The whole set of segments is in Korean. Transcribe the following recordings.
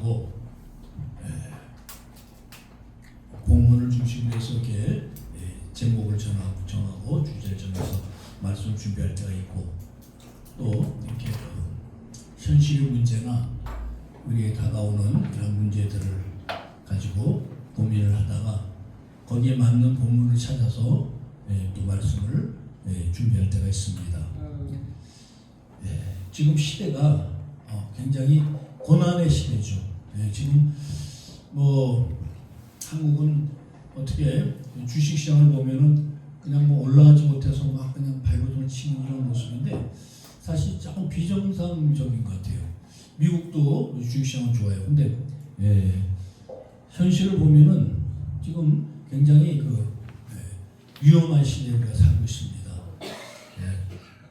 전하고 본문을 중심으로 해서 이렇게 제목을 정하고 주제를 정해서 말씀 준비할 때가 있고 또 이렇게 현실의 문제나 우리에게 다가오는 그런 문제들을 가지고 고민을 하다가 거기에 맞는 본문을 찾아서 또 말씀을 준비할 때가 있습니다. 지금 시대가 굉장히 고난의 시대죠. 지금 뭐 한국은 어떻게 주식시장을 보면은 그냥 뭐 올라가지 못해서 막 그냥 발버둥을 치는 이런 모습인데 사실 조금 비정상적인 것 같아요. 미국도 주식시장은 좋아요. 근데 현실을 보면은 지금 굉장히 위험한 시대에 우리가 살고 있습니다.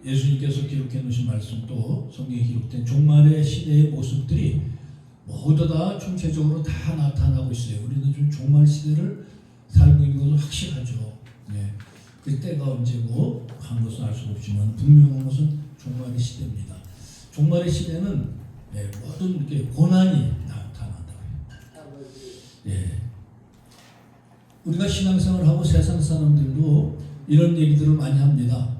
예수님께서 기록해 놓으신 말씀도 성경에 기록된 종말의 시대의 모습들이 모두 다 총체적으로 다 나타나고 있어요. 우리는 좀 종말 시대를 살고 있는 것은 확실하죠. 그 때가 언제고 한 것은 알 수 없지만 분명한 것은 종말의 시대입니다. 종말의 시대는 모든 이렇게 고난이 나타난다고요. 우리가 신앙생활하고 세상 사람들도 이런 얘기들을 많이 합니다.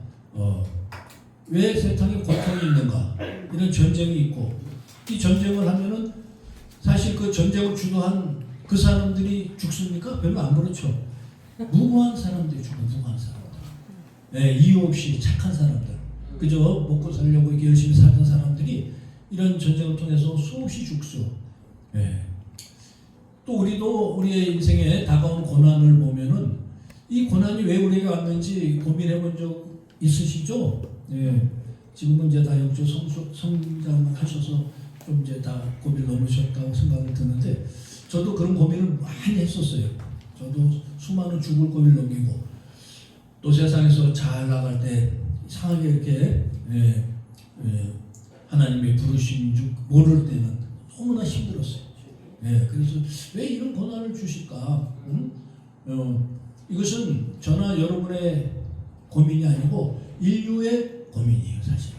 왜 세상에 고통이 있는가? 이런 전쟁이 있고 이 전쟁을 하면은 사실 그 전쟁을 주도한 그 사람들이 죽습니까? 별로 안 그렇죠. 무고한 사람들이 죽어, 무고한 사람들. 이유 없이 착한 사람들. 그저 먹고 살려고 이렇게 열심히 사는 사람들이 이런 전쟁을 통해서 수없이 죽죠. 또 우리도 우리의 인생에 다가온 고난을 보면은 이 고난이 왜 우리에게 왔는지 고민해 본 적 있으시죠? 지금은 이제 다 영적 성장을 하셔서 좀 이제 다 고비를 넘으셨다고 생각이 드는데 저도 그런 고민을 많이 했었어요. 저도 수많은 죽을 고비를 넘기고 또 세상에서 잘 나갈 때 이상하게 이렇게 하나님의 부르심 줄 모를 때는 너무나 힘들었어요. 그래서 왜 이런 고난을 주실까? 이것은 저나 여러분의 고민이 아니고 인류의 고민이에요, 사실.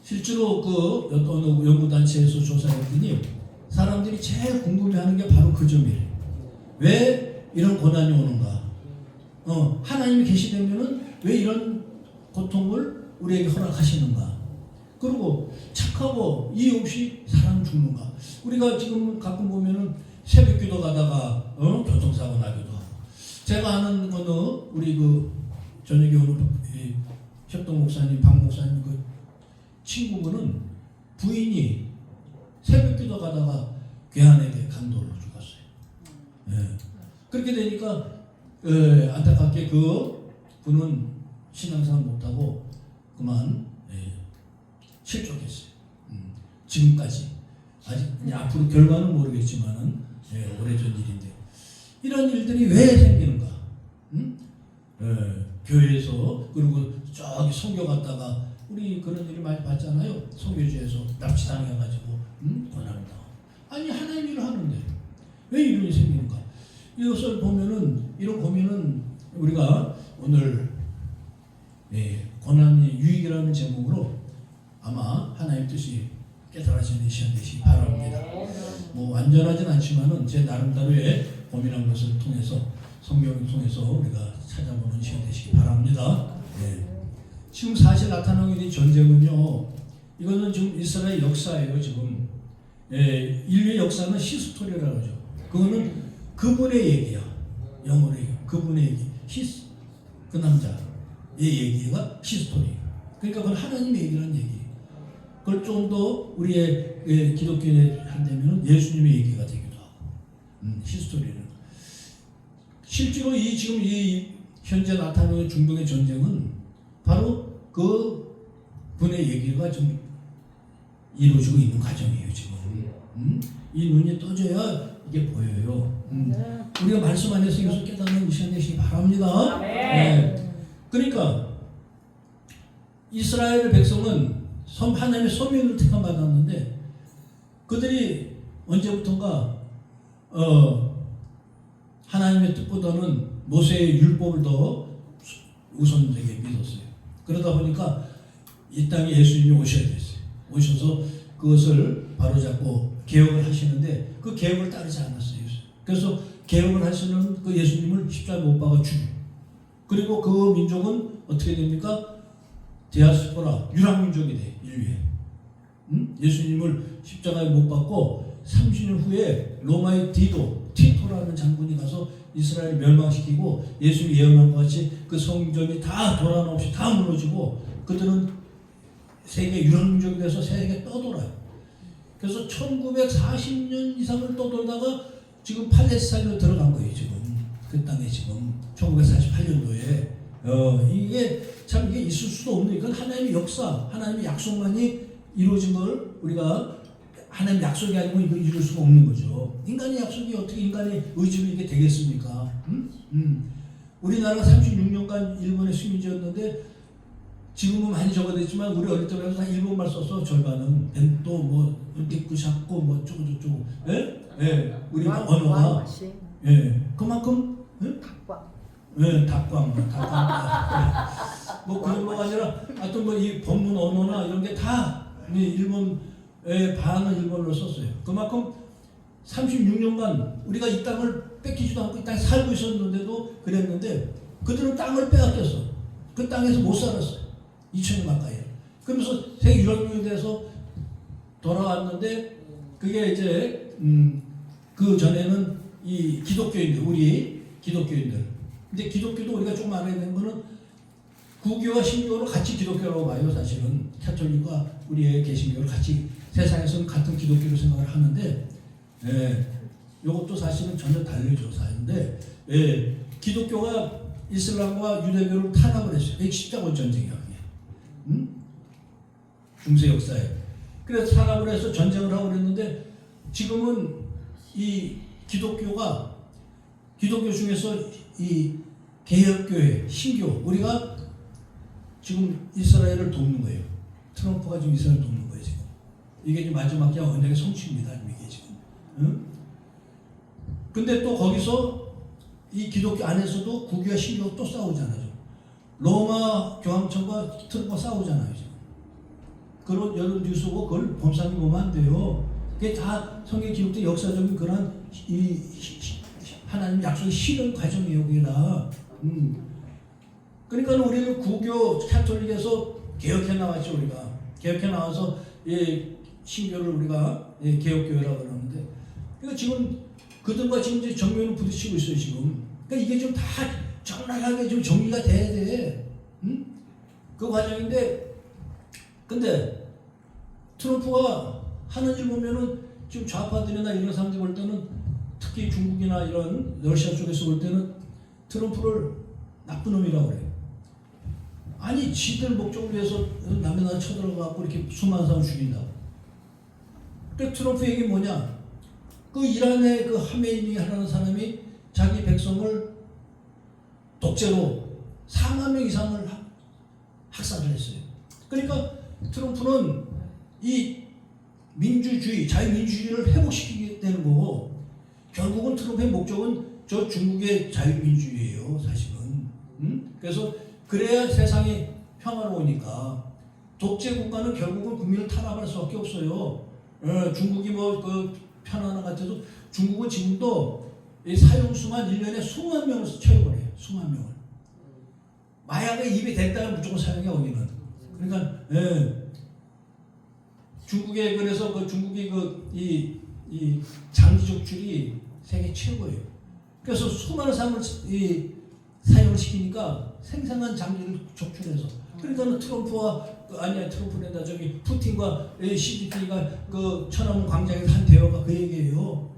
실제로 어떤 연구단체에서 조사했더니 사람들이 제일 궁금해하는 게 바로 그 점이에요. 왜 이런 고난이 오는가? 하나님이 계시다면은 왜 이런 고통을 우리에게 허락하시는가? 그리고 착하고 이유 없이 사람 죽는가? 우리가 지금 가끔 보면은 새벽기도 가다가 교통사고 나기도 하고. 제가 아는 거는 우리 저녁에 오는 협동 목사님, 박 목사님 그 친구분은 부인이 새벽기도 가다가 괴한에게 강도로 죽었어요. 그렇게 되니까 안타깝게 그분은 신앙생활 못하고 그만 실족했어요. 지금까지 아직 앞으로 결과는 모르겠지만은 오래전 일인데 이런 일들이 왜 생기는가? 교회에서 그리고 저기 선교 갔다가 우리 그런 일을 많이 봤잖아요. 선교지에서 납치당해가지고 고난을 당하고 아니 하나님 일을 하는데 왜 이런 일이 생기는가? 이것을 보면은 이런 고민은 우리가 오늘 고난의 유익이라는 제목으로 아마 하나님 뜻이 깨달아지는 시간 되시기 바랍니다. 뭐 완전하진 않지만은 제 나름대로의 고민한 것을 통해서 성경을 통해서 우리가 찾아보는 시간 되시기 바랍니다. 지금 사실 나타나고 있는 전쟁은요, 이거는 지금 이스라엘 역사예요. 지금 인류의 역사는 히스토리라고 하죠. 그거는 그분의 얘기야. 영어로 얘기. 그분의 얘기. 그 남자의 얘기가 히스토리. 그러니까 그건 하나님의 얘기라는 얘기. 그걸 좀 더 우리의 기독교에 한다면 예수님의 얘기가 되기도 하고. 히스토리는. 실제로 지금 현재 나타나는 중동의 전쟁은 바로 그 분의 얘기가 좀 이루어지고 있는 과정이에요, 지금. 이 눈이 떠져야 이게 보여요. 우리가 말씀 안에서 이것을 깨닫는 시간 되시기 바랍니다. 그러니까 이스라엘 백성은 하나님의 서민을 택함받았는데 그들이 언제부턴가 하나님의 뜻보다는 모세의 율법을 더 우선되게 믿었어요. 그러다 보니까 이 땅에 예수님이 오셔야 됐어요. 오셔서 그것을 바로잡고 개혁을 하시는데 그 개혁을 따르지 않았어요. 그래서 개혁을 하시는 그 예수님을 십자가에 못 박아 죽이고, 그리고 그 민족은 어떻게 됩니까? 디아스포라, 유랑민족이 돼, 인류에. 예수님을 십자가에 못 박고 30년 후에 로마의 티토라는 장군이 가서 이스라엘을 멸망시키고 예수님이 예언한 것 같이 그 성전이 다 도란 없이 다 무너지고 그들은 세계 유랑민족이 돼서 세계에 떠돌아요. 그래서 1940년 이상을 떠돌다가 지금 팔레스타인으로 들어간 거예요. 지금 그 땅에 지금 1948년도에 이게 참 이게 있을 수도 없는, 이건 하나님의 역사, 하나님의 약속만이 이루어진 걸 우리가 하나님 약속이 아니면 이거 이룰 수가 없는 거죠. 인간의 약속이 어떻게 인간의 의지로 이게 되겠습니까? 우리나라가 36년간 일본의 식민지였는데 지금은 많이 적어졌지만 우리 어릴 때부터 다 일본말 써서 절반은 벤또 뭐 니쿠샤코 뭐 어쩌고저쩌고, 예, 우리 언어가 그만큼 닭광 뭐 그런 거가 아니라 하여튼 뭐 이 본문 언어나 이런 게 다 일본의 반은 일본어로 썼어요. 그만큼 36년간 우리가 이 땅을 뺏기지도 않고 이 땅에 살고 있었는데도 그랬는데 그들은 땅을 빼앗겼어. 그 땅에서 못 살았어요. 2000년 가까이. 그러면서 세계 유럽민족에 대해서 돌아왔는데 그게 이제 그 전에는 이 기독교인들, 우리 기독교인들. 근데 기독교도 우리가 좀 알아야 되는 거는 구교와 신교를 같이 기독교라고 봐요. 사실은 카톨릭과 우리의 개신교를 같이 세상에서는 같은 기독교로 생각을 하는데, 이것도 사실은 전혀 다르죠. 사실인데, 기독교가 이슬람과 유대교를 탄압을 했어요. 이게 십자군 전쟁이야. 중세 역사에. 그래서 탄압을 해서 전쟁을 하고 그랬는데 지금은 이 기독교 중에서 이 개혁교회, 신교, 우리가 지금 이스라엘을 돕는 거예요. 트럼프가 지금 이스라엘을 돕는 거예요. 지금 이게 지금 마지막 언약의 성취입니다. 이게 지금. 근데 또 거기서 이 기독교 안에서도 구교와 신교가 또 싸우잖아요. 로마 교황청과 트럼프가 싸우잖아요. 지금. 그런 여러 뉴스고 그걸 범상히 보면 안 돼요. 그게 다 성경 기록된 역사적인 그런 이 하나님 약속의 실현 과정이에요. 그게 다. 그러니까 우리는 구교 카톨릭에서 개혁해 나왔죠. 우리가 개혁해 나와서 신교를 우리가 개혁교회라고 그러는데, 그러니까 지금 그들과 지금 이제 정면을 부딪히고 있어요. 지금. 그러니까 이게 좀 다 적나라하게 좀 정리가 돼야 돼. 그 과정인데, 근데 트럼프가 하는 일 보면은 지금 좌파들이나 이런 사람들 볼 때는, 특히 중국이나 이런 러시아 쪽에서 볼 때는 트럼프를 나쁜 놈이라고 그래요. 아니 지들 목적을 위해서 남의 나라 쳐들어가고 이렇게 수많은 사람 죽인다고. 그 트럼프 얘기 뭐냐? 그 이란의 그 하메이니라는 사람이 자기 백성을 독재로 4만 명 이상을 학살을 했어요. 그러니까 트럼프는 이 민주주의, 자유민주주의를 회복시키게 되는 거고, 결국은 트럼프의 목적은 저 중국의 자유민주주의예요, 사실은. 그래서 그래야 세상이 평화로우니까. 독재 국가는 결국은 국민을 탄압할 수밖에 없어요. 중국이 뭐 그 편안한 것 같아도 중국은 지금도 이 사형수만 1년에 수만 명을 채워버려요. 수만 명을. 마약에 입이 댔다면 무조건 사형이야, 거기는. 그러니까 중국에, 그래서 그 중국이 이 장기 적출이 세계 최고예요. 그래서 수많은 사람을 사용을 시키니까 생생한 장기를 적출해서. 그러니까 트럼프와 트럼프랜다 저기 푸틴과 시진핑이가 그 천안문 광장에서 한 대화가 그 얘기예요.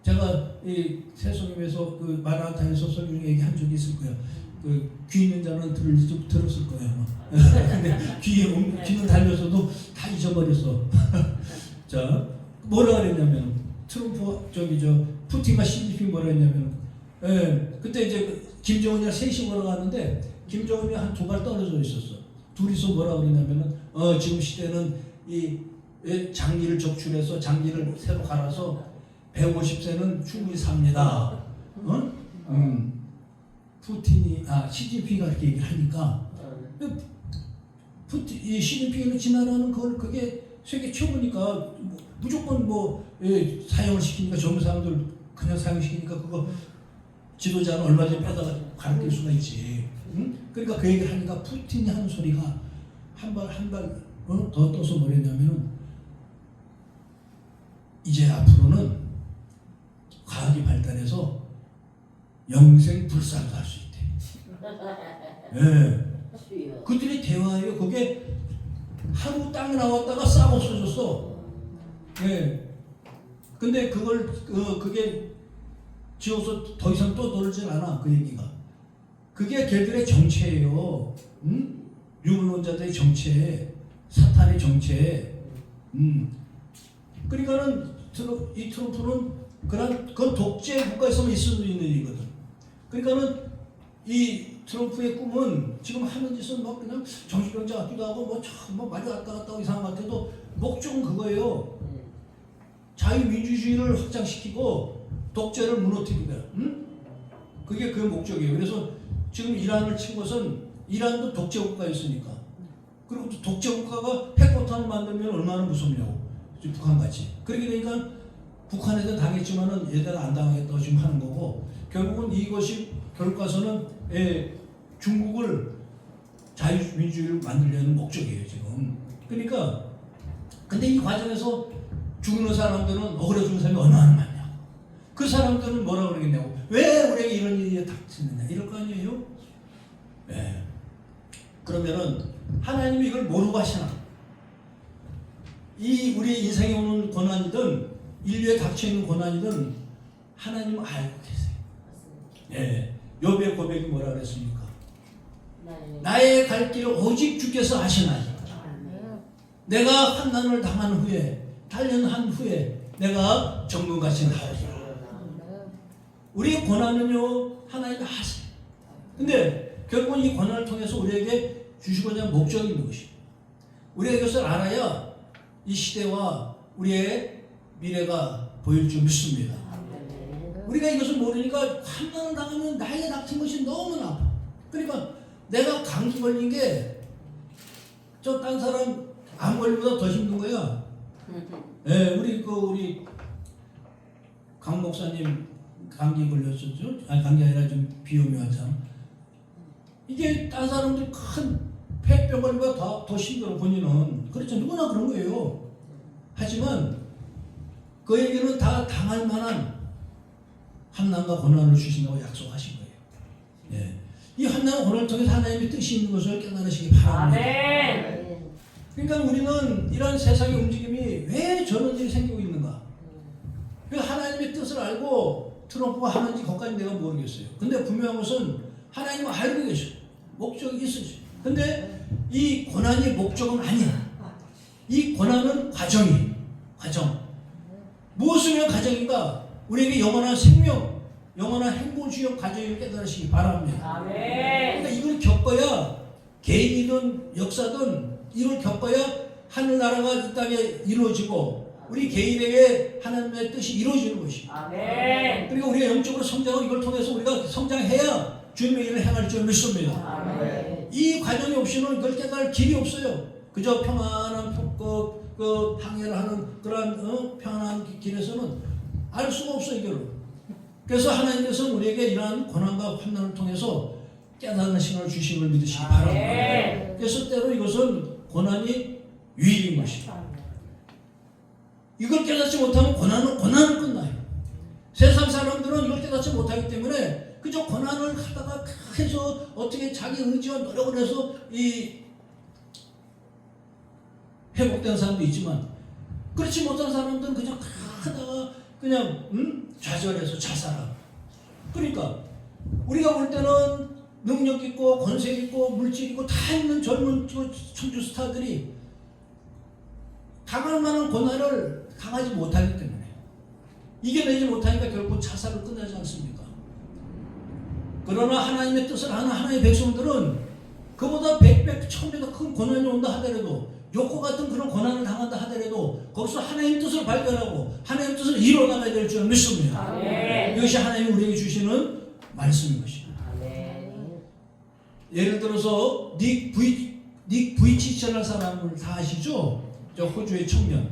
제가 이 새송임에서 그 마라탕에서 설교 얘기한 적이 있을 거야. 그 귀 있는 자는 들었을 거예요. 근데 귀는 달려서도 다 잊어버렸어. 자, 뭐라 그랬냐면 트럼프 푸틴과 시진핑 뭐라 했냐면, 그때 이제 김정은이랑 셋이 걸어갔는데 김정은이 한 2발 떨어져 있었어. 둘이서 뭐라 그러냐면은 지금 시대는 이 장기를 적출해서 장기를 새로 갈아서 150세는 충분히 삽니다. 시진핑이가 그렇게 얘기를 하니까 시진핑은 지나라는 그게 세계 최고니까 무조건 뭐 사용을 시키니까 젊은 사람들 그냥 사용시키니까 그거 지도자는 얼마 전에 빼다가 가르칠 수가 있지. 응? 그러니까 그 얘기를 하니까 푸틴이 하는 소리가 한 발 더 떠서 뭐랬냐면은 이제 앞으로는 과학이 발달해서 영생 불사도 할 수 있대. 예. 그들이 대화예요. 그게 하루 땅에 나왔다가 싹 없어졌어. 예. 근데 그게 지워서 더 이상 또 놀진 않아. 그 얘기가. 그게 걔들의 정체예요. 응? 유물론자들의 정체, 사탄의 정체. 그러니까는 이 트럼프는 그건 독재 국가에서만 있을 수 있는 일이거든. 그러니까는 이 트럼프의 꿈은 지금 하는 짓은 막 그냥 정신병자 같기도 하고 뭐 많이 왔다 갔다 하고 이상한 것 같아도 목적은 그거예요. 자유민주주의를 확장시키고 독재를 무너뜨리다. 응? 그게 그 목적이에요. 그래서 지금 이란을 친 것은 이란도 독재 국가였으니까. 그리고 또 독재 국가가 핵폭탄을 만들면 얼마나 무섭냐고. 북한같이. 그렇게 되니까 북한에도 당했지만은 얘들은 안 당하겠다고 지금 하는 거고 결국은 이것이 결과서는 중국을 자유민주주의를 만들려는 목적이에요 지금. 그러니까 근데 이 과정에서 죽는 사람들은 억울해 죽는 사람이 얼마나 많냐고. 그 사람들은 뭐라 그러겠냐고. 왜 우리에게 이런 일이 닥치느냐 이럴 거 아니에요. 네. 그러면은 하나님이 이걸 모르고 하시나? 이 우리의 인생에 오는 고난이든 인류에 닥쳐있는 고난이든 하나님은 알고 계세요. 예. 욥의 고백이 뭐라 그랬습니까? 나의 갈 길을 오직 주께서 아시나니 내가 환난을 당한 후에 단련한 후에 내가 정금같이 나오리라. 우리의 고난은요 하나님이 아세요. 근데 결국은 이 고난을 통해서 우리에게 주시고자 하는 목적이 있는 것입니다. 우리가 이것을 알아야 이 시대와 우리의 미래가 보일 줄 믿습니다. 우리가 이것을 모르니까 환난을 당하면 나에게 닥친 것이 너무나 아파. 그러니까 내가 감기 걸린 게 저 딴 사람 암 걸리보다 더 힘든 거야. 네, 우리 강 목사님 감기 걸렸었죠. 아니 감기 아니라 좀 비염이 왔잖아. 이게 딴 사람들 큰 폐병 걸리보다 더 힘들어 본인은. 그렇죠. 누구나 그런 거예요. 하지만 그에게는 다 당할 만한 환난과 고난을 주신다고 약속하신 거예요. 예. 이 환난과 고난을 통해서 하나님의 뜻이 있는 것을 깨달으시기 바랍니다. 아멘. 그러니까 우리는 이런 세상의 움직임이 왜 저런 일이 생기고 있는가? 하나님의 뜻을 알고 트럼프가 하는지 거기까지 내가 모르겠어요. 근데 분명한 것은 하나님은 알고 계셔. 목적이 있으셔. 근데 이 고난이 목적은 아니야. 이 고난은 과정. 무엇을 위한 과정인가? 우리에게 영원한 생명, 영원한 행복을 주는 과정을 깨달으시기 바랍니다. 아멘. 그러니까 이걸 겪어야 개인이든 역사든 이걸 겪어야 하늘나라가 이 땅에 이루어지고 우리 개인에게 하나님의 뜻이 이루어지는 것입니다. 아멘. 그러니까 우리가 영적으로 성장하고 이걸 통해서 우리가 성장해야 주님의 일을 행할 줄 믿습니다. 아멘. 이 과정이 없이는 이걸 깨달을 길이 없어요. 그저 평안한 항해를 하는 그러한 평안한 길에서는 알 수가 없어요. 이걸. 그래서 하나님께서는 우리에게 이러한 고난과 환난을 통해서 깨닫는 시간을 주심을 믿으시기 바랍니다. 그래서 때로 이것은 고난이 유익인 것입니다. 이걸 깨닫지 못하면 고난은 끝나요. 세상 사람들은 이걸 깨닫지 못하기 때문에 그저 고난을 하다가 해서 어떻게 자기 의지와 노력을 해서 회복된 사람도 있지만 그렇지 못한 사람들은 그냥 하다가 그냥 좌절해서 자살하고. 그러니까 우리가 볼 때는 능력 있고 권세 있고 물질 있고 다 있는 젊은 청주 스타들이 당할 만한 고난을 당하지 못하기 때문에 이겨내지 못하니까 결국 자살을 끝나지 않습니까? 그러나 하나님의 뜻을 아는 하나님의 백성들은 그보다 100배, 1000배 더 큰 고난이 온다 하더라도 욕과 같은 그런 고난을 당한다 하더라도 거기서 하나님의 뜻을 발견하고 하나님의 뜻을 이뤄나가야 될 줄 믿습니다. 아멘. 이것이 하나님이 우리에게 주시는 말씀인 것입니다. 아멘. 예를 들어서 닉 부이치처라는 사람을 다 아시죠? 저 호주의 청년.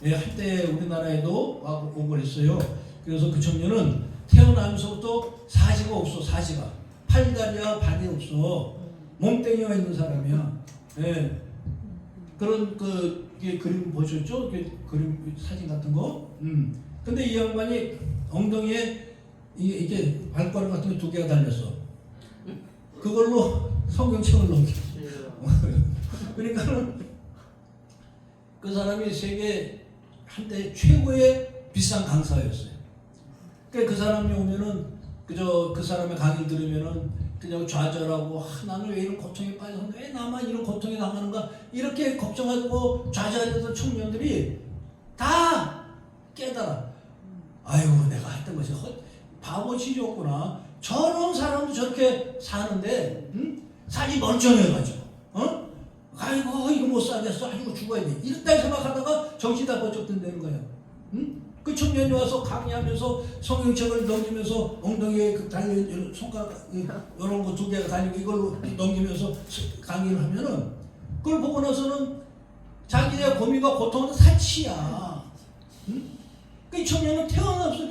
예, 한때 우리나라에도 오고 그랬어요. 그래서 그 청년은 태어나면서부터 사지가 없어. 사지가 팔다리와 발이 없어. 몸뚱이가 있는 사람이야. 예. 그런 그림 보셨죠? 그림 사진 같은 거. 근데 이 양반이 엉덩이에 이게 발가락 같은 게 2개가 달렸어. 그걸로 성경책을 넘겨. 그러니까는 그 사람이 세계 한때 최고의 비싼 강사였어요. 그 사람이 오면은 그저 그 사람의 강의를 들으면은 그냥 좌절하고 나는 왜 이런 고통에 빠졌는데 왜 나만 이런 고통에 당하는가 이렇게 걱정하고 좌절하던 청년들이 다 깨달아. 아이고 내가 했던 것이 바보치였구나. 저런 사람도 저렇게 사는데 살이 멀쩡해가지고 아이고 이거 못 살겠어. 아이고 죽어야 돼. 이렇다 생각하다가 정신 다 번쩍 든다는 거야. 그 청년이 와서 강의하면서 성경책을 넘기면서 엉덩이에 달린 손가락 이런 거 2개가 달리고 이걸로 넘기면서 강의를 하면은 그걸 보고 나서는 자기의 고민과 고통은 사치야. 그 청년은 태어나서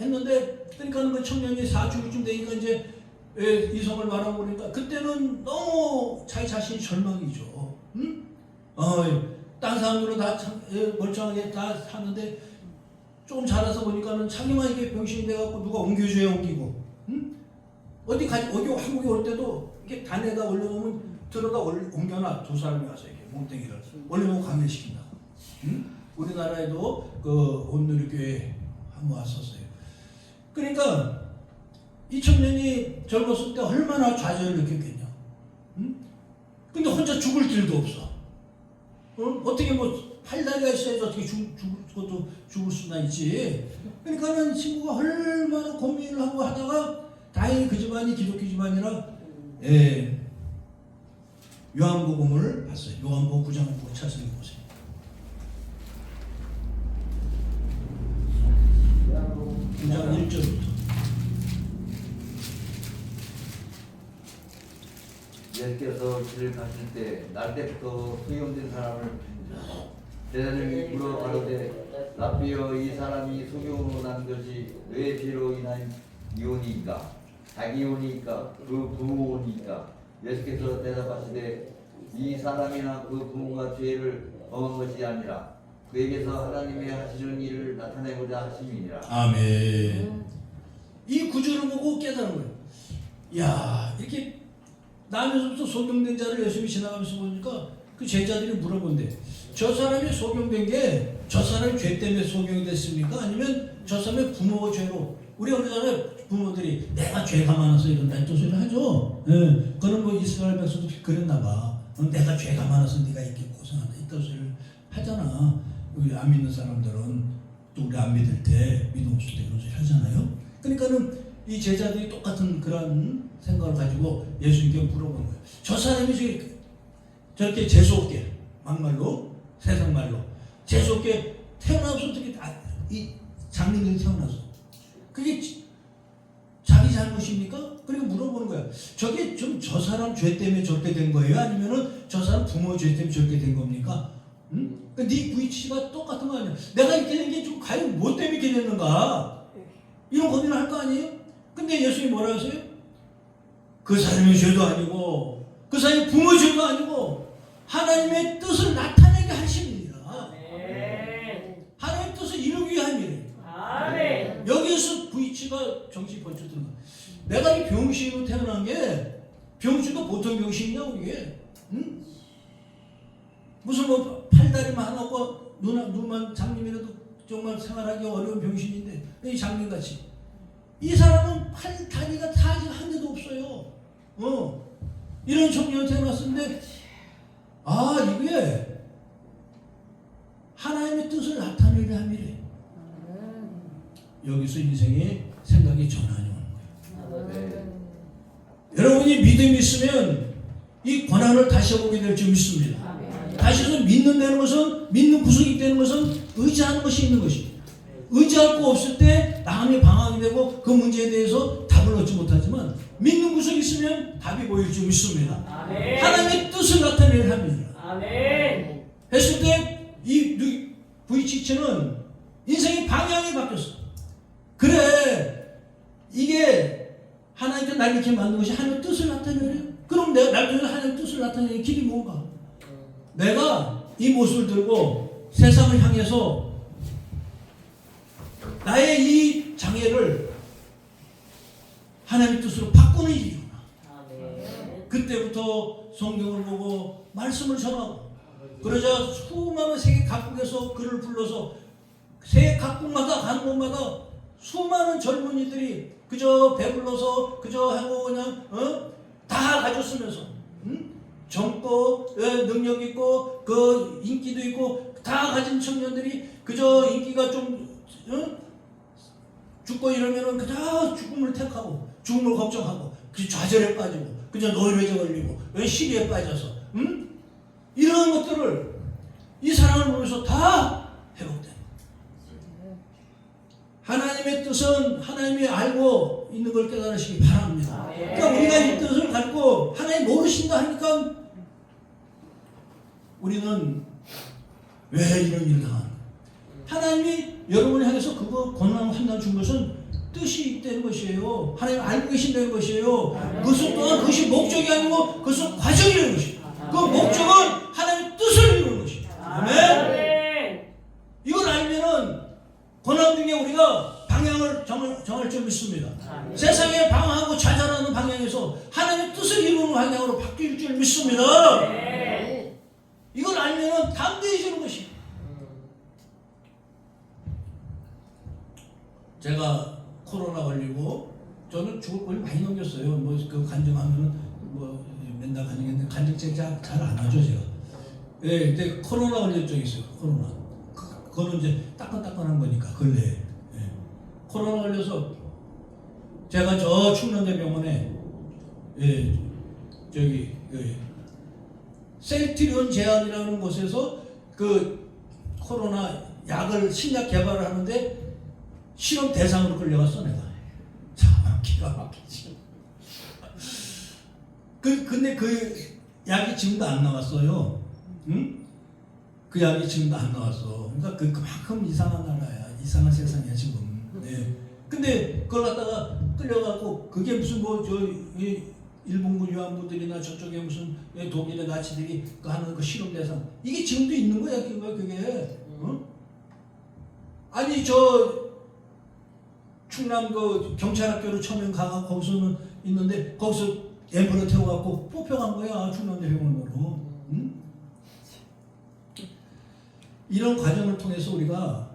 했는데 그러니까 그 청년이 40쯤 되니까 이제 이성을 말하고 그러니까 그때는 너무 자기 자신이 절망이죠. 딴 사람들은 다 멀쩡하게 다 사는데 조금 자라서 보니까는 자기만 이게 병신이 돼갖고 누가 옮겨줘야 옮기고, 어디 한국에 올 때도 이렇게 단에다 올려놓으면 들어다 옮겨놔. 2사람이 와서 이렇게 몽땡이를 올려놓고 강연시킨다고. 우리나라에도 그 온누리교회 한번 왔었어요. 그러니까 이 청년이 젊었을 때 얼마나 좌절을 느꼈겠냐. 근데 혼자 죽을 길도 없어. 어떻게 뭐 팔다리가 있어야지 어떻게 죽을 수나 있지. 그러니까는 친구가 얼마나 고민을 하고 하다가 다행히 그 집안이 기독교 집안이라 요한복음을 봤어요. 요한복음 9장 9절 찾아서 보세요. 요한복음 9장 1절부터. 예수께서 길을 가실 때 날 때부터 소경된 사람을 제자들이 물어 가로되 라삐여 이 사람이 소경으로 난 것이 왜 죄로 인한 이혼이니까 자기 이혼이니까 그 부모니까. 예수께서 대답하시되 이 사람이나 그 부모가 죄를 범한 것이 아니라 그에게서 하나님의 하시는 일을 나타내고자 하심이니라. 아멘. 이 구절을 보고 깨달은 거예요. 야, 이렇게 나면서부터 소경된 자를 열심히 지나가면서 보니까 그 제자들이 물어본대. 저 사람이 소경된 게 저 사람이 죄 때문에 소경이 됐습니까? 아니면 저 사람의 부모 죄로? 우리나라 부모들이 내가 죄가 많아서 이런다 또 소리를 하죠. 그는 뭐 이스라엘 백성도 그랬나 봐. 내가 죄가 많아서 네가 이렇게 고생한다 이딴 소리를 하잖아. 우리 안 믿는 사람들은 또 우리 안 믿을 때 믿음 없을 때 그런 소리 하잖아요. 그러니까는 이 제자들이 똑같은 그런 생각을 가지고 예수님께 물어본 거예요. 저 사람이 저렇게 재수없게 막말로 세상말로 재수없게 태어나서 어떻게 이 장님들이 태어나서 그게 자기 잘못입니까? 그리고 물어보는 거야. 저게 좀 저 사람 죄 때문에 저렇게 된 거예요? 아니면은 저 사람 부모 죄 때문에 저렇게 된 겁니까? 그러니까 네 위치가 똑같은 거 아니야? 내가 이렇게 된 게 좀 과연 뭐 때문에 이렇게 됐는가? 이런 고민을 할 거 아니에요? 근데 예수님이 뭐라 하세요? 그 사람의 죄도 아니고 그 사람의 부모 죄도 아니고 하나님의 뜻을 나타내게 하십니다. 하나님의 뜻을 이루기 위함이래요. 여기에서 위치가 정신이 번쩍 드는 거야. 내가 이 병신으로 태어난 게 병신도 보통 병신이냐고 이게. 무슨 뭐 팔다리만 하나 없고 눈만 장님이라도 정말 생활하기 어려운 병신인데 이 장님같이 이 사람은 팔다리가 다 한 대도 없어요. 이런 청년 태어났는데 이게 하나님의 뜻을 나타내려 함이래. 여기서 인생의 생각이 전환이 오는 거예요. 여러분이 믿음이 있으면 이 고난을 다시 보게 될 줄 믿습니다. 다시 믿는다는 것은, 믿는 구석이 되는 것은 의지하는 것이 있는 것입니다. 의지할 거 없을 때 마음이 방황이 되고 그 문제에 대해서 답을 얻지 못하지만 믿는 구석이 있으면 답이 보일 줄 믿습니다. 하나님의 뜻을 나타내려 합니다. 아멘. 했을 때 이 V치치는 인생의 방향이 바뀌었어. 그래, 이게 하나님께 날 이렇게 만든 것이 하나님의 뜻을 나타내요. 그럼 내가 날 통해서 하나님의 뜻을 나타내는 길이 뭔가? 내가 이 모습을 들고 세상을 향해서 나의 이 장애를 하나님의 뜻으로 바꾸는 일이구나. 그때부터 성경을 보고 말씀을 전하고, 그러자 수많은 세계 각국에서 그를 불러서 세계 각국마다 간 곳마다 수많은 젊은이들이 그저 배불러서 그저 하고 그냥 다 가졌으면서 젊고 능력 있고 그 인기도 있고 다 가진 청년들이 그저 인기가 좀 죽고 이러면은 그저 죽음을 택하고 죽음을 걱정하고 그 좌절에 빠지고 그저 노이로제 걸리고 시리에 빠져서 이런 것들을 이 사랑을 보면서 다 회복된. 하나님의 뜻은 하나님이 알고 있는 걸 깨달으시기 바랍니다. 그러니까 우리가 이 뜻을 갖고 하나님 모르신다 하니까 우리는 왜 이런 일을 당하는? 하나님이 여러분을 향해서 그거 고난 환난 준 것은 뜻이 있다는 것이에요. 하나님 알고 계신다는 것이에요. 그것은 또한 그것이 목적이 아니고 그것은 과정이라는 것이에요. 그 목적은 하나님의 뜻을 이루는 것이에요. 아멘. 이걸 알면은 고난 중에 우리가 방향을 정할 줄 믿습니다. 세상에 방황하고 좌절하는 방향에서 하나님의 뜻을 이루는 방향으로 바뀔 줄 믿습니다. 이걸 알면은 담대해지는 것이에요. 제가 코로나 걸리고 저는 죽을 거리 많이 넘겼어요. 뭐 그 간증하면은 뭐 맨날 간증했는데 간증책 잘 안 하죠 제가. 예, 근데 코로나 걸린 적이 있어요. 코로나. 그거는 이제 따끈따끈한 거니까 근래. 예. 코로나 걸려서 제가 저 충남대 병원에 저기 셀트리온 제약이라는 곳에서 그 코로나 약을 신약 개발을 하는데 실험 대상으로 끌려갔어 내가. 참 기가 막히지. 근데 그 약이 지금도 안 나왔어요. 응? 그 약이 지금도 안 나왔어. 그러니까 그만큼 이상한 나라야. 이상한 세상이야 지금. 네. 근데 그걸 갖다가 끌려갖고 그게 무슨 뭐 일본군 위안부들이나 저쪽에 무슨 독일의 나치들이 하는 그 실험 대상 이게 지금도 있는 거야 그게. 응? 아니 저 충남 그 경찰학교로 처음에 가가 거기서는 있는데 거기서 앰뷸런스 태워갖고 뽑혀간 거야 충남대 병원으로. 응? 이런 과정을 통해서 우리가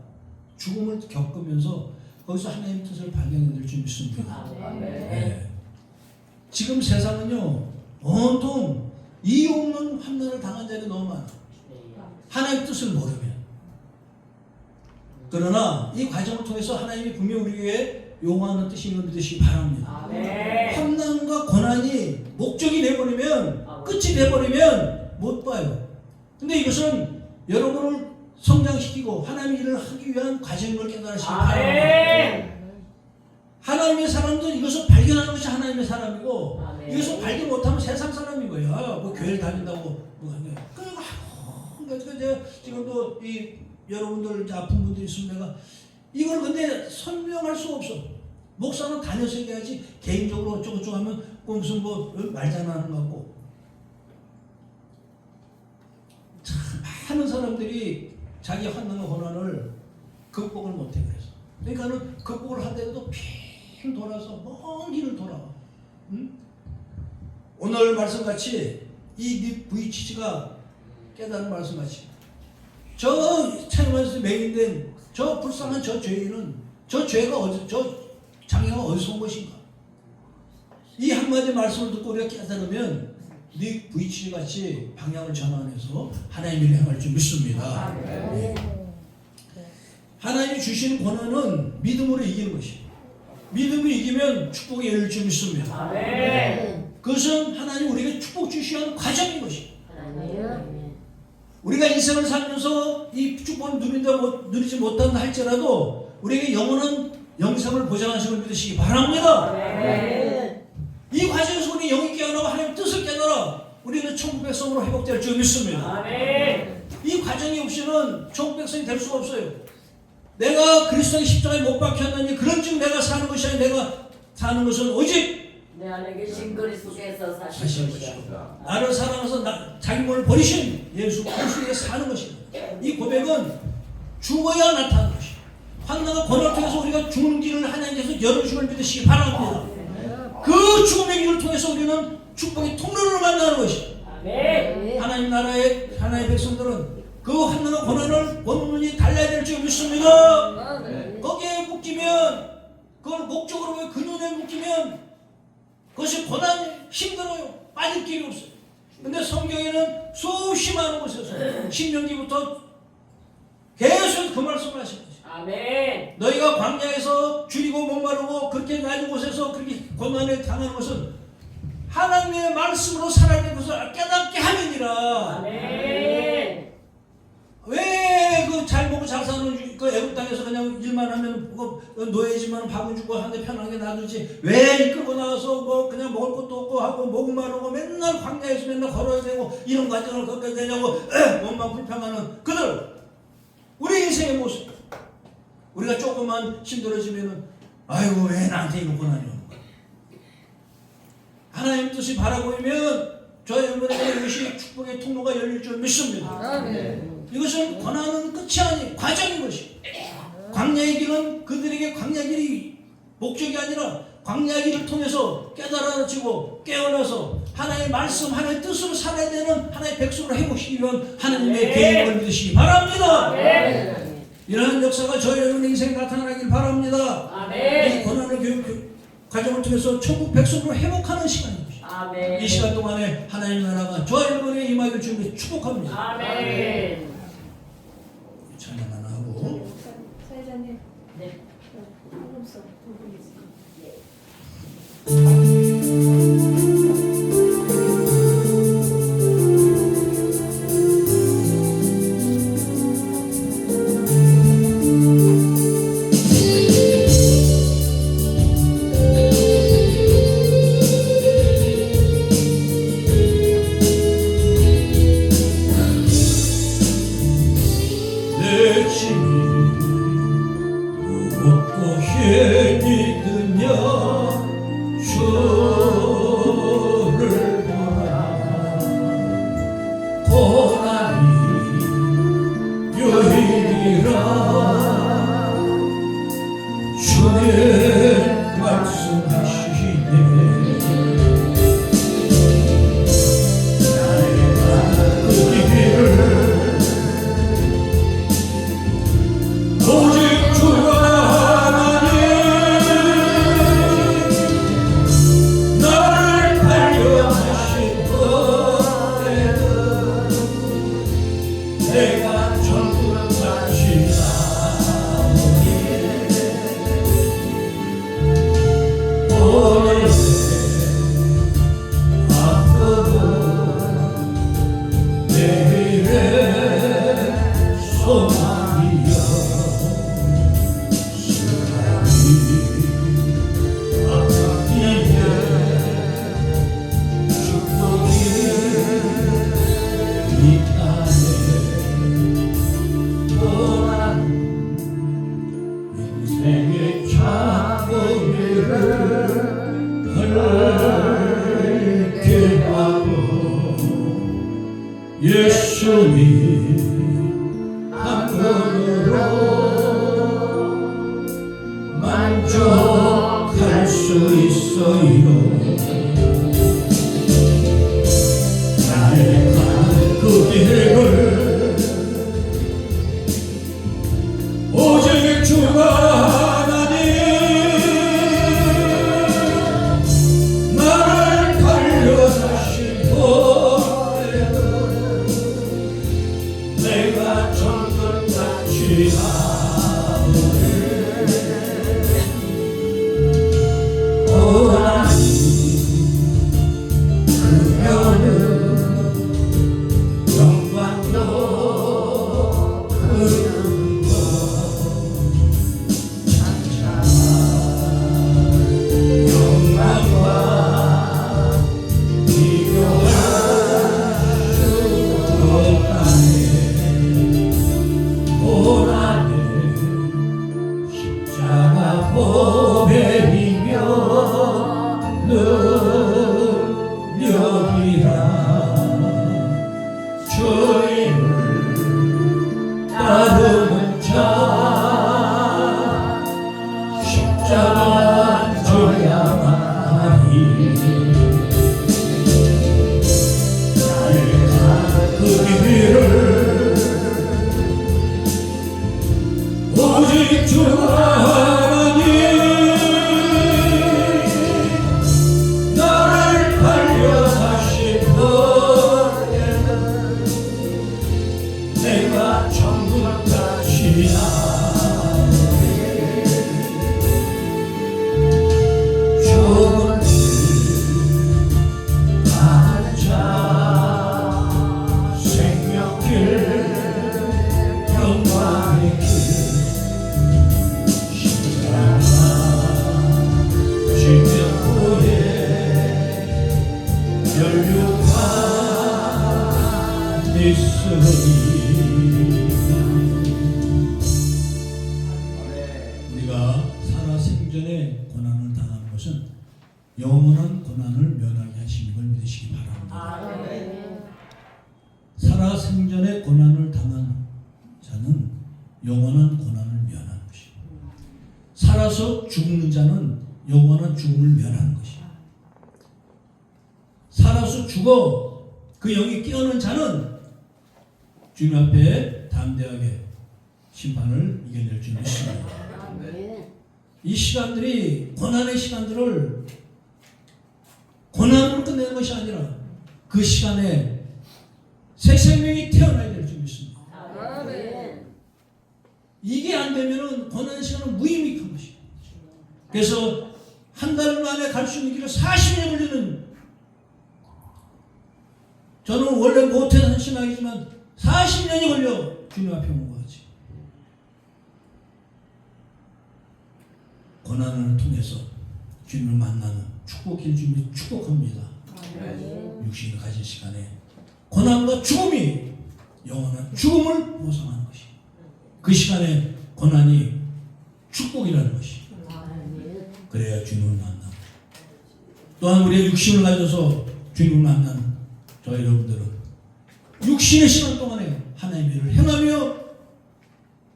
죽음을 겪으면서 거기서 하나님의 뜻을 발견해 줄 줄 믿습니다. 네. 지금 세상은요 온통 이유 없는 환난을 당한 자들이 너무 많아. 하나님의 뜻을 모르면. 그러나 이 과정을 통해서 하나님이 분명히 우리에게 요구하는 뜻이 있는 뜻이 바랍니다. 환난과 고난이 목적이 되어버리면 끝이 되어버리면 못 봐요. 근데 이것은 여러분을 성장시키고 하나님의 일을 하기 위한 과정을 깨달으시기 바랍니다. 하나님의 사람들은 이것을 발견하는 것이 하나님의 사람이고 이것을 발견 못하면 세상 사람인 거야. 뭐 교회를 다닌다고 뭐 하냐. 그러니까 제가 지금도 이 여러분들 아픈 분들이 있으면 내가 이걸 근데 설명할 수가 없어. 목사는 다녀서 얘기하지 개인적으로 어쩌고저쩌고 하면 무슨 뭐 말장난하는 것 같고. 참 많은 사람들이 자기 환난과 고난을 극복을 못해 그래서. 그러니까는 극복을 하더라도 빙 돌아서 먼 길을 돌아와. 응? 오늘 말씀같이 이 V치치가 깨달은 말씀같이 저 차이마에서 맹인된 저 불쌍한 저 죄인은 저 죄가 저 장애가 어디서 온 것인가? 이 한마디 말씀을 듣고 우리가 깨달으면 네 V치치 같이 방향을 전환해서 하나님의 일을 행할 줄 믿습니다. 네. 하나님이 주시는 고난은 믿음으로 이기는 것이에요. 믿음을 이기면 축복이 열릴 줄 믿습니다. 그것은 하나님 우리에게 축복 주시는 하는 과정인 것이에요. 우리가 인생을 살면서 이 축복을 누리지 못한다 할지라도 우리에게 영원한 영생을 보장하시는 걸 믿으시기 바랍니다. 이 과정에서 우리 영이 깨어나고 하나님 뜻을 깨달아 우리는 천국 백성으로 회복될 줄 믿습니다. 이 과정이 없이는 천국 백성이 될 수가 없어요. 내가 그리스도의 십자가에 못 박혔느니 그런즉 내가 사는 것이 아니라 내가 사는 것은 오직 내 안에 계신 그리스도께서 사신 사신 것이고 것이다. 나를 사랑해서 자기 몸을 버리신 예수 그리스도에 사는 것입니다. 이 고백은 죽어야 나타나는 것이에요. 환난과 고난을 통해서 우리가 죽는 길을 하나님께서 열어주심을 믿으시기 바랍니다. 그 죽음의 길을 통해서 우리는 축복의 통로를 만나는 것이에요. 하나님 나라의 하나님의 백성들은 그 환난과 고난을 원문이 달라야 될 줄 믿습니다. 거기에 묶이면 그걸 목적으로 왜 근원에 묶이면 그것이 고난이 힘들어요. 빠질 길이 없어요. 근데 성경에는 수없이 많은 곳에서 신명기부터 계속 그 말씀을 하신 거죠. 너희가 광야에서 줄이고 목마르고 그렇게 낮은 곳에서 그렇게 고난에 당하는 것은 하나님의 말씀으로 살아야 되는 것을 깨닫게 함이니라. 왜 그 잘 먹고 잘 사는 그 애국 땅에서 그냥 일만 하면 노예지만 밥은 주고 하는데 편하게 놔두지 왜 이끌고 나와서 뭐 그냥 먹을 것도 없고 하고 목마르고 맨날 광야에서 맨날 걸어야 되고 이런 과정을 겪어야 되냐고 몸만 불평하는 그들 우리 인생의 모습. 우리가 조금만 힘들어지면은 아이고 왜 나한테 이런 고난이 오는 거야. 하나님 뜻이 바라보이면 저희 여러분에게 이것이 축복의 통로가 열릴 줄 믿습니다. 이것은 고난은 끝이 아니 과정인 것이. 광야의 길은 그들에게 광야 길이 목적이 아니라 광야 길을 통해서 깨달아지고 깨어나서 하나님의 말씀 하나님의 뜻으로 살아야 되는 하나님의 백성으로 해보시기 위한 하나님의 계획을 믿으시기 바랍니다. 이러한 역사가 저희 여러분의 인생에 나타나길 바랍니다. 이 고난의 교육 과정을 통해서 천국 백성으로 회복하는 시간입니다. 이 시간 동안에 하나님 나라가 저희 여러분의 임하기를 주님께 축복합니다. 찬양 하나 하고 사회자님, 네. 녹음성 부분이지. 내 짐이 무겁고 힘이 드냐 주를 보라 고난이 유일이라 주의 말씀하시네 나의 그 길을 오직 주가 하나님 나를 발견하신 때에는 내가 천국같이 나오니 오늘 앞으로 내일의 소망이여 인생의 차고리를 넓게 하고 예수님 한 분으로 만족할 수 있어요. 나의 그 길을 오직 주가 하나님 나를 발견하시고 내가 천국같이 고난이 크면은 영광도 크는 것 영광과 비교할 따르는 자 십자가 져야만이 그 길을 오직 주 하나님 나를 살려하신 그에는 내가 천국까지 좋은 길 가는 자 생명길 영광의 길 십자가 지면 후에 연료가 있으니 우리가 살아생전에 고난을 당한 것은 영원한 고난을 면하게 하시는 걸 믿으시기 바랍니다. 살아생전에 고난을 당한 자는 영원한 고난을 면하는 것입니다. 살아서 죽는 자는 영원한 죽음을 면하는 것입니다. 살아서 죽어 그 영이 깨어난 자는 주님 앞에 담대하게 심판을 이겨낼 줄 믿습니다. 이 시간들이 고난의 시간들을 고난으로 끝내는 것이 아니라 그 시간에 새 생명이 태어나야 될 줄 믿습니다. 이게 안 되면은 고난의 시간은 무의미한 것입니다. 그래서 한 달 만에 갈 수 있는 길을 40년이 걸리는, 저는 원래 모태산 신앙이지만 40년이 걸려 주님 앞에 온 것 같이 고난을 통해서 주님을 만나는 축복길 주님이 축복합니다. 육신을 가진 시간에 고난과 죽음이 영원한 죽음을 보상하는 것이, 그 시간에 고난이 축복이라는 것이, 그래야 주님을 만나고, 또한 우리의 육신을 가져서 주님을 만난 저 여러분들은 육신의 시간 동안에 하나님의 일을 행하며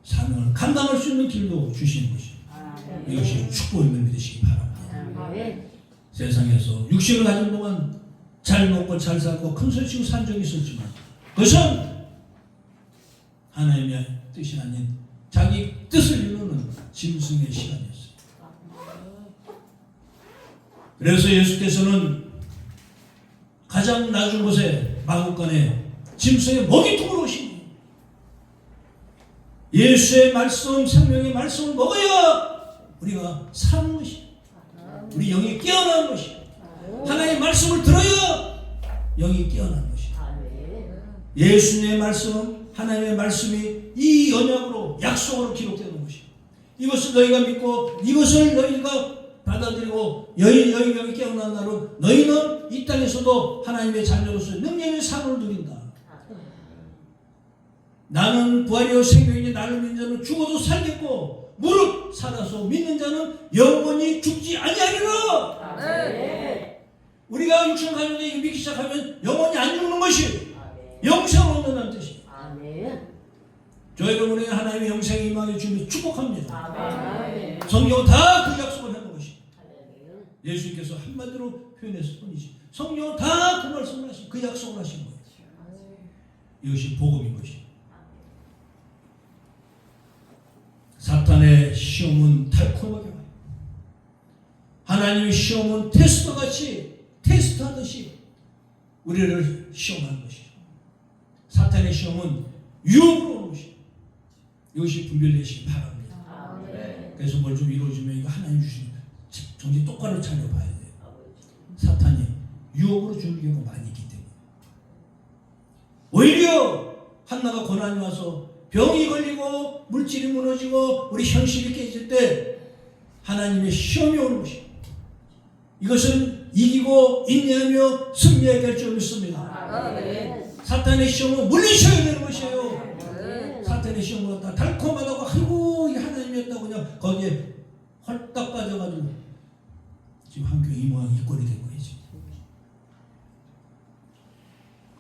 사명을 감당할 수 있는 길도 주시는 것이, 이것이 축복임을 믿으시기 바랍니다. 세상에서 육신을 가진 동안 잘 먹고 잘 살고 큰 소리 치고 산 적이 있었지만 그것은 하나님의 뜻이 아닌 자기 뜻을 이루는 짐승의 시간이었어요. 그래서 예수께서는 가장 낮은 곳에 마구간에 짐승의 먹이통으로 오신 거예요. 예수의 말씀, 생명의 말씀을 먹어야 우리가 사는 것이, 우리 영이 깨어나는 것이, 하나님의 말씀을 들어야 영이 깨어나는 것이, 예수님의 말씀, 하나님의 말씀이 이 언약으로, 약속으로 기록되는 것이, 이것을 너희가 믿고 이것을 너희가 받아들이고 너희 영이 깨어난 날은 너희는 이 땅에서도 하나님의 자녀로서 능력의 상을 누린다. 나는 부활이요 생명이니 나를 믿는 자는 죽어도 살겠고 무릇 살아서 믿는 자는 영원히 죽지 아니하리라. 우리가 육신을 가졌는데 믿기 시작하면 영원히 안 죽는 것이 영생을 얻는다는 뜻이에요. 저 여러분의 하나님의 영생의 임하게 주님이 축복합니다. 성경은 다 그 약속을 하는 것이, 예수님께서 한마디로 표현했을 뿐이지 성경은 다 그 말씀을 하신, 그 약속을 하신 거예요. 이것이 복음인 것이. 사탄의 시험은 달콤하게 와요. 하나님의 시험은 테스트하듯이 우리를 시험하는 것이죠. 사탄의 시험은 유혹으로 오는 것이죠. 이것이 분별되시기 바랍니다. 그래서 뭘 좀 이루어지면 이거 하나님 주시는 거예요. 정신 똑바로 차려봐야 돼요. 사탄이 유혹으로 주는 경우가 많이 있기 때문에. 오히려 한나가 고난이 와서 병이 걸리고 물질이 무너지고 우리 현실이 깨질 때 하나님의 시험이 오는 것입니다. 이것은 이기고 인내하며 승리해야 될 줄 믿습니다. 사탄의 시험은 물리셔야 되는 것이에요. 사탄의 시험을 갖다 달콤하다고 아이고 이게 하나님이었다고 그냥 거기에 헐떡 빠져가지고 지금 한교회 이 모양 이 꼴이 된 거예요. 지금.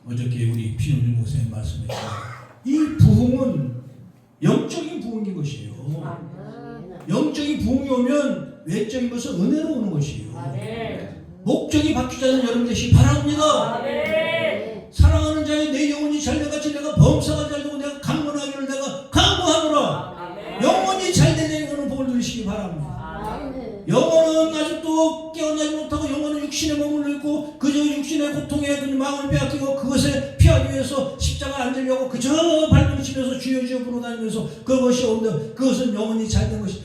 어저께 우리 피노님 목사님 말씀했죠. 이 부흥은 영적인 부흥인 것이에요. 영적인 부흥이 오면 외적인 것은 은혜로 오는 것이에요. 목적이 바뀌지 않는 여러분 되시기 바랍니다. 사랑하는 자의 내 영혼이 잘돼같이 내가 범사가 잘되고 내가 강건하기를 내가 강구하노라. 영혼이 잘되는 영혼은 복을 누리시기 바랍니다. 영혼은 아직도 깨어나지 못하고 영혼은 육신의 몸을 입고 그저 육신의 고통에 그 마음을 빼앗기고 그것에 피하기 위해서 십자가 안 지려고 그저 발버둥치면서 주여 부르다니면서 그것이 온다. 그것은 영혼이 잘된 것이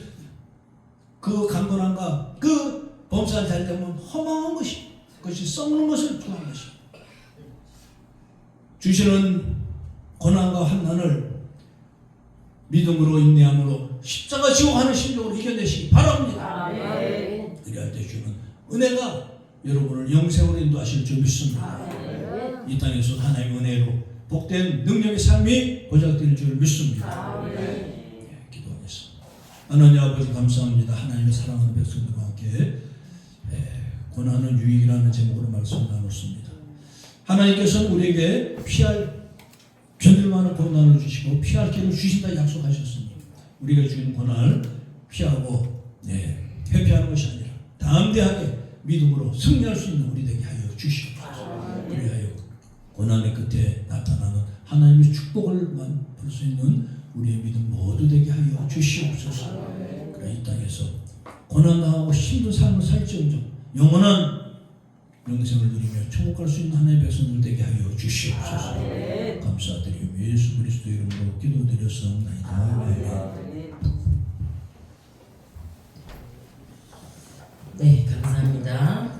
그 강건함과 그 범사가 잘되면 허망한 것이 그것이 썩는 것을 구하는 것이 주시는 고난과 환난을 믿음으로 인내함으로 십자가 지옥하는 심정으로 이겨내시기 바랍니다. 그리할 때 주는 은혜가 여러분을 영생으로 인도하실 줄 믿습니다. 이 땅에서 하나님의 은혜로 복된 능력의 삶이 보장될 줄 믿습니다. 기도하겠습니다. 하나님 아버지 감사합니다. 하나님의 사랑하는 백성들과 함께 고난은 유익이라는 제목으로 말씀 나눴습니다. 하나님께서는 우리에게 견딜 만한 고난을 주시고 피할 길을 주신다 약속하셨습니다. 우리가 주는 고난을 피하고 회피하는 것이 아니라 담대하게 믿음으로 승리할 수 있는 우리 되게 하여 주시옵소서. 그리하여 고난의 끝에 나타나는 하나님의 축복을만 볼 수 있는 우리의 믿음 모두 되게 하여 주시옵소서. 그래 이 땅에서 고난당하고 힘든 삶을 살지언정 영원한 영생을 누리며 천국 갈 수 있는 하나님의 백성들 되게 하여 주시옵소서. 감사드리며 예수 그리스도 이름으로 기도드렸사옵나이다.